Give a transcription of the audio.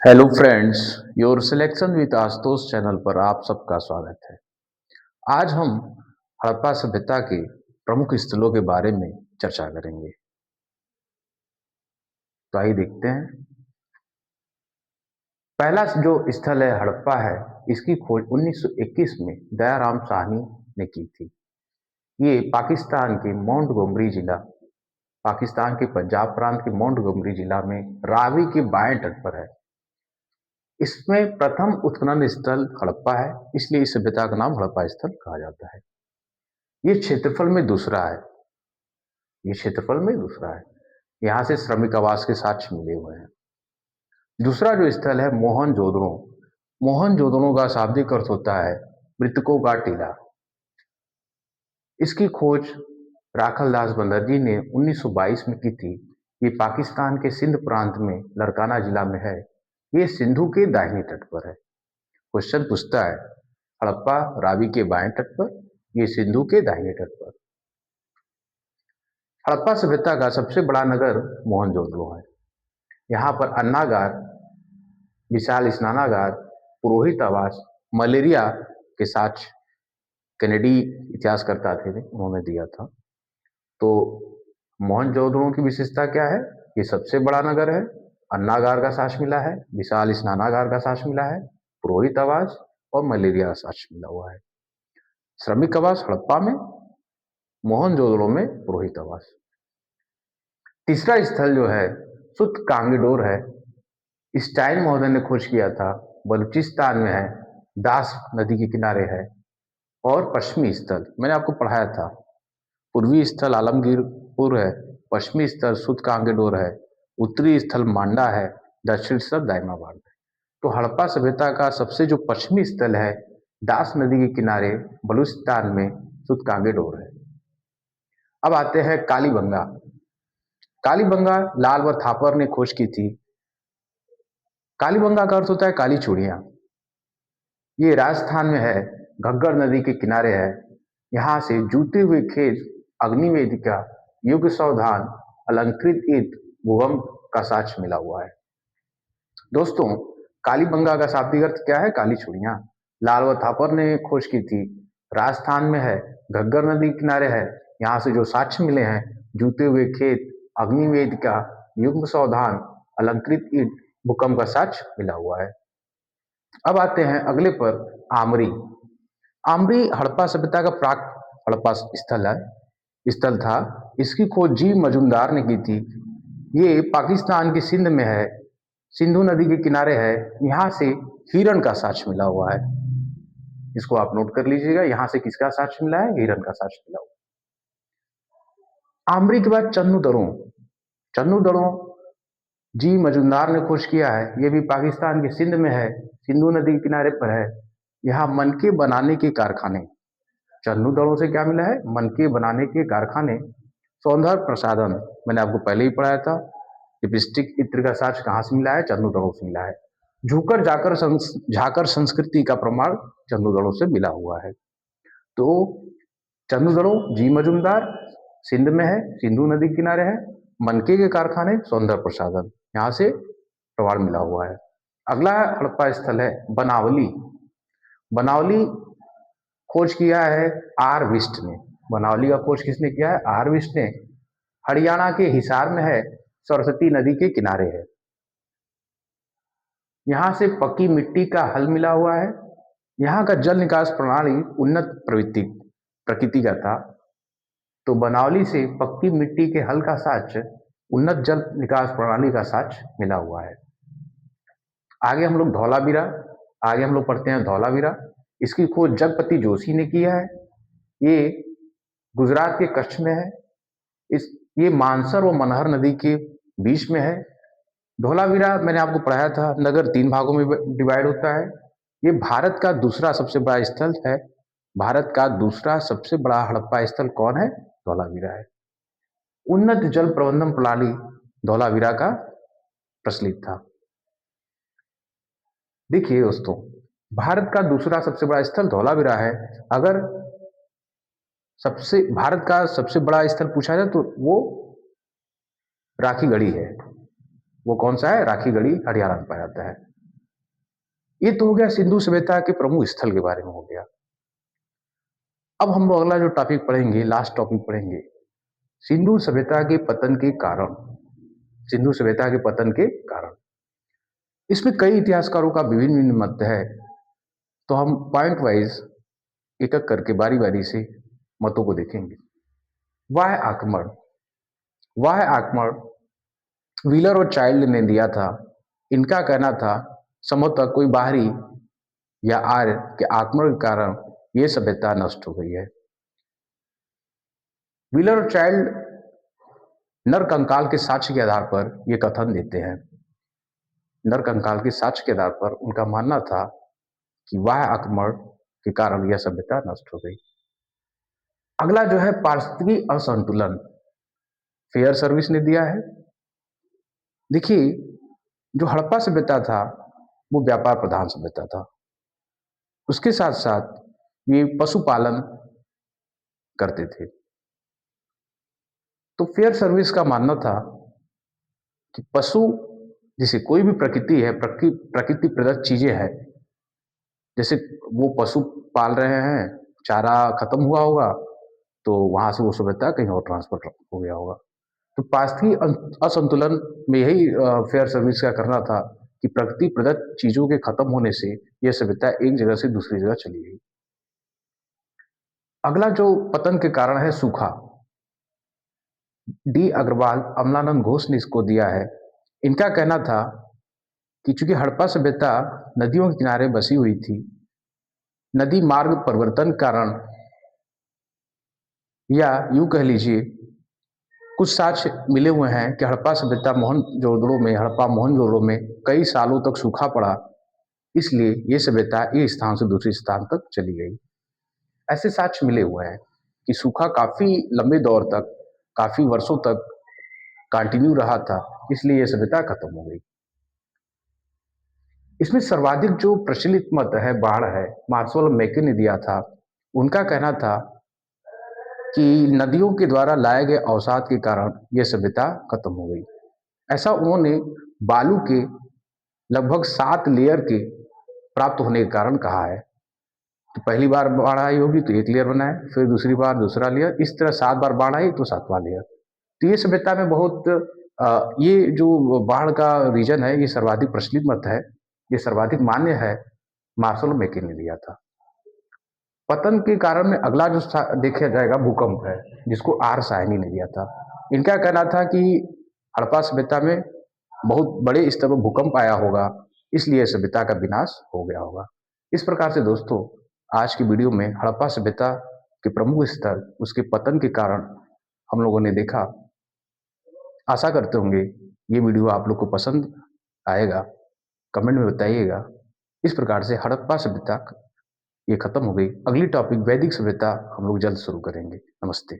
Hello friends, your selection with Ashutosh channel पर आप सबका स्वागत है। आज हम हड़प्पा सभ्यता के प्रमुख स्थलों के बारे में चर्चा करेंगे। तो आइए देखते हैं। पहला जो स्थल है हड़प्पा है, इसकी खोज 1921 में दयाराम साहनी ने की थी। ये पाकिस्तान के मोंटगोमरी जिला, पाकिस्तान के पंजाब प्रांत के मोंटगोमरी जिला में रावी के बाएं तट पर है। इसमें प्रथम उत्खनन स्थल हड़प्पा है, इसलिए इस सभ्यता का नाम हड़प्पा स्थल कहा जाता है। ये क्षेत्रफल में दूसरा है। ये क्षेत्रफल में दूसरा है। यहाँ से श्रमिक आवास के साक्ष्य मिले हुए हैं। दूसरा जो स्थल है मोहनजोदड़ो। मोहनजोदड़ो का शाब्दिक अर्थ होता है मृतकों का टीला। इसकी खोज राखल दास बनर्जी ने 1922 में की थी। ये पाकिस्तान के सिंध प्रांत में लड़काना जिला में है। ये सिंधु के दाहिने तट पर है। क्वेश्चन पूछता है हड़प्पा रावी के बाएं तट पर, ये सिंधु के दाहिने तट पर। हड़प्पा सभ्यता का सबसे बड़ा नगर मोहनजोदड़ो है। यहाँ पर अन्नागार, विशाल स्नानागार, पुरोहित आवास, मलेरिया के साक्ष्य कैनेडी इतिहासकर्ता थे उन्होंने दिया था। तो मोहनजोदड़ो की विशेषता क्या है? ये सबसे बड़ा नगर है, अन्नागार का साक्ष्य मिला है, विशाल स्नानागार का साक्ष्य मिला है, पुरोहित आवास और मलेरिया का साक्ष्य मिला हुआ है। श्रमिक आवास हड़प्पा में, मोहनजोदड़ो में पुरोहित आवास। तीसरा स्थल जो है सुत कांगीडोर है। स्टाइन महोदय ने खोज किया था, बलूचिस्तान में है, दास नदी के किनारे है। और पश्चिमी स्थल मैंने आपको पढ़ाया था, पूर्वी स्थल आलमगीरपुर है, पश्चिमी स्थल सुत कांगीडोर है, उत्तरी स्थल मांडा है, दक्षिण स्थल दाइमाबाद है। तो हड़प्पा सभ्यता का सबसे जो पश्चिमी स्थल है दास नदी के किनारे बलूचिस्तान में सुत कांगीडोर है। अब आते हैं कालीबंगा। कालीबंगा लाल थापर ने खोज की थी। कालीबंगा का अर्थ होता है काली चूड़ियां। ये राजस्थान में है, घग्गर नदी के किनारे है। यहाँ से जूते हुए खेत, अग्निवेदिका, युग सावधान, अलंकृत ईंट, भूकंप का साक्ष्य मिला हुआ है। दोस्तों, कालीबंगा का शाब्दिक अर्थ क्या है? काली चूड़ियां। लाल थापर ने खोज की थी। राजस्थान में है, घग्गर नदी के किनारे है। यहाँ से जो साक्ष्य मिले हैं, जूते हुए खेत, अग्निवेदिका, युग सावधान, अलंकृत ईंट, भूकंप का साक्ष्य मिला हुआ है। अब आते हैं अगले पर, आमरी। आमरी हड़प्पा सभ्यता का प्राक हड़प्पा स्थल था। इसकी खोज जी मजुमदार ने की थी। ये पाकिस्तान के सिंध में है, सिंधु नदी के किनारे है। यहाँ से हिरण का साक्ष्य मिला हुआ है। इसको आप नोट कर लीजिएगा, यहाँ से किसका साक्ष्य मिला है? हिरण का साक्ष्य मिला हुआ। आमरी के बाद चन्नू दड़ो जी मजुमदार ने खोज किया है। ये भी पाकिस्तान के सिंध में है, सिंधु नदी के किनारे पर है। यहाँ मनके बनाने के कारखाने, चन्नू दड़ों से क्या मिला है? मनके बनाने के कारखाने। सौंदर्य प्रसाधन मैंने आपको पहले ही पढ़ाया था। लिपस्टिक इत्र का साक्ष्य कहाँ से मिला है? चन्नू दड़ों से मिला है। झूकर झाकर संस्कृति का प्रमाण चन्नू दड़ों से मिला हुआ है। तो चन्नू दड़ों जी मजुमदार सिंध में है, सिंधु नदी के किनारे है, मनके के कारखाने, सौंदर्य प्रसाधन, यहाँ से प्रमाण मिला हुआ है। अगला हड़प्पा स्थल है बनावली। बनावली खोज किया है आर विस्ट ने। बनावली का खोज किसने किया है? आर विस्ट ने। हरियाणा के हिसार में है, सरस्वती नदी के किनारे है। यहाँ से पक्की मिट्टी का हल मिला हुआ है। यहाँ का जल निकास प्रणाली उन्नत प्रकृति का था। तो बनावली से पक्की मिट्टी के हल का साक्ष्य, उन्नत जल निकास प्रणाली का साक्ष्य मिला हुआ है। आगे हम लोग आगे हम लोग पढ़ते हैं धौलावीरा। इसकी खोज जगपति जोशी ने किया है। ये गुजरात के कच्छ में है। ये मानसर व मनहर नदी के बीच में है। धौलावीरा मैंने आपको पढ़ाया था, नगर 3 भागों में डिवाइड होता है। ये भारत का दूसरा सबसे बड़ा स्थल है। भारत का दूसरा सबसे बड़ा हड़प्पा स्थल कौन है? धौलावीरा है। उन्नत जल प्रबंधन प्रणाली धौलावीरा का प्रचलित था। देखिए दोस्तों, भारत का दूसरा सबसे बड़ा स्थल धौलावीरा है। अगर भारत का सबसे बड़ा स्थल पूछा जाए तो वो राखीगढ़ी है। वो कौन सा है? राखीगढ़ी हरियाणा में पाया जाता है। ये तो हो गया सिंधु सभ्यता के प्रमुख स्थल के बारे में हो गया। अब हम लोग अगला जो टॉपिक पढ़ेंगे, लास्ट टॉपिक पढ़ेंगे, सिंधु सभ्यता के पतन के कारण। सिंधु सभ्यता के पतन के कारण, इसमें कई इतिहासकारों का विभिन्न विभिन्न मत है। तो हम पॉइंट वाइज एक एक करके बारी बारी से मतों को देखेंगे। वाह आक्रमण, वाह आक्रमण व्हीलर और चाइल्ड ने दिया था। इनका कहना था संभवतः कोई बाहरी या आर्य के आक्रमण के कारण यह सभ्यता नष्ट हो गई है। व्हीलर और चाइल्ड नरकंकाल के साक्ष्य के आधार पर यह कथन देते हैं। नरकंकाल के साक्ष्य के आधार पर उनका मानना था कि वाह आक्रमण के कारण यह सभ्यता नष्ट हो गई। अगला जो है पारिस्थितिकी असंतुलन, फेयर सर्विस ने दिया है। देखिए, जो हड़प्पा सभ्यता था वो व्यापार प्रधान सभ्यता था। उसके साथ साथ ये पशुपालन करते थे। तो फेयर सर्विस का मानना था कि पशु, जैसे कोई भी प्रकृति है, प्रकृति प्रदत्त चीजें हैं, जैसे वो पशु पाल रहे हैं, चारा खत्म हुआ होगा तो वहां से वो सभ्यता कहीं और ट्रांसफर हो गया होगा। तो पारिस्थितिकी असंतुलन में यही फेयर सर्विस का करना था कि प्रकृति प्रदत्त चीजों के खत्म होने से यह सभ्यता एक जगह से दूसरी जगह चली गई। अगला जो पतन के कारण है सूखा, डी अग्रवाल, अमलानंद घोष ने इसको दिया है। इनका कहना था कि चूंकि हड़प्पा सभ्यता नदियों के किनारे बसी हुई थी, नदी मार्ग परिवर्तन कारण, या यूं कह लीजिए कुछ साक्ष्य मिले हुए हैं कि हड़प्पा सभ्यता हड़प्पा मोहनजोदड़ो में कई सालों तक सूखा पड़ा, इसलिए ये सभ्यता एक स्थान से दूसरे स्थान तक चली गई। ऐसे साक्ष्य मिले हुए हैं कि सूखा काफी लंबे दौर तक, काफी वर्षों तक कंटिन्यू रहा था, इसलिए यह सभ्यता खत्म हो गई। इसमें सर्वाधिक जो प्रचलित मत है, बाढ़ है, मार्शल मैके ने दिया था। उनका कहना था कि नदियों के द्वारा लाए गए अवसाद के कारण यह सभ्यता खत्म हो गई। ऐसा उन्होंने बालू के लगभग 7 लेयर के प्राप्त होने के कारण कहा है। तो पहली बार बाढ़ आई होगी तो एक लेयर बनाए, फिर दूसरी बार दूसरा लेयर, इस तरह 7 बार बाढ़ आई तो 7वां लेयर। तो ये सभ्यता में बहुत ये जो बाढ़ का रीजन है, ये सर्वाधिक प्रचलित मत है, ये सर्वाधिक मान्य है, मार्शल मैके ने दिया था। पतन के कारण में अगला जो देखा जाएगा भूकंप है, जिसको आर साहनी ने दिया था। इनका कहना था कि हड़प्पा सभ्यता में बहुत बड़े स्तर पर भूकंप आया होगा, इसलिए सभ्यता का विनाश हो गया होगा। इस प्रकार से दोस्तों, आज की वीडियो में हड़प्पा सभ्यता के प्रमुख स्थल, उसके पतन के कारण हम लोगों ने देखा। आशा करते होंगे ये वीडियो आप लोग को पसंद आएगा। कमेंट में बताइएगा। इस प्रकार से हड़प्पा सभ्यता ये खत्म हो गई। अगली टॉपिक वैदिक सभ्यता हम लोग जल्द शुरू करेंगे। नमस्ते।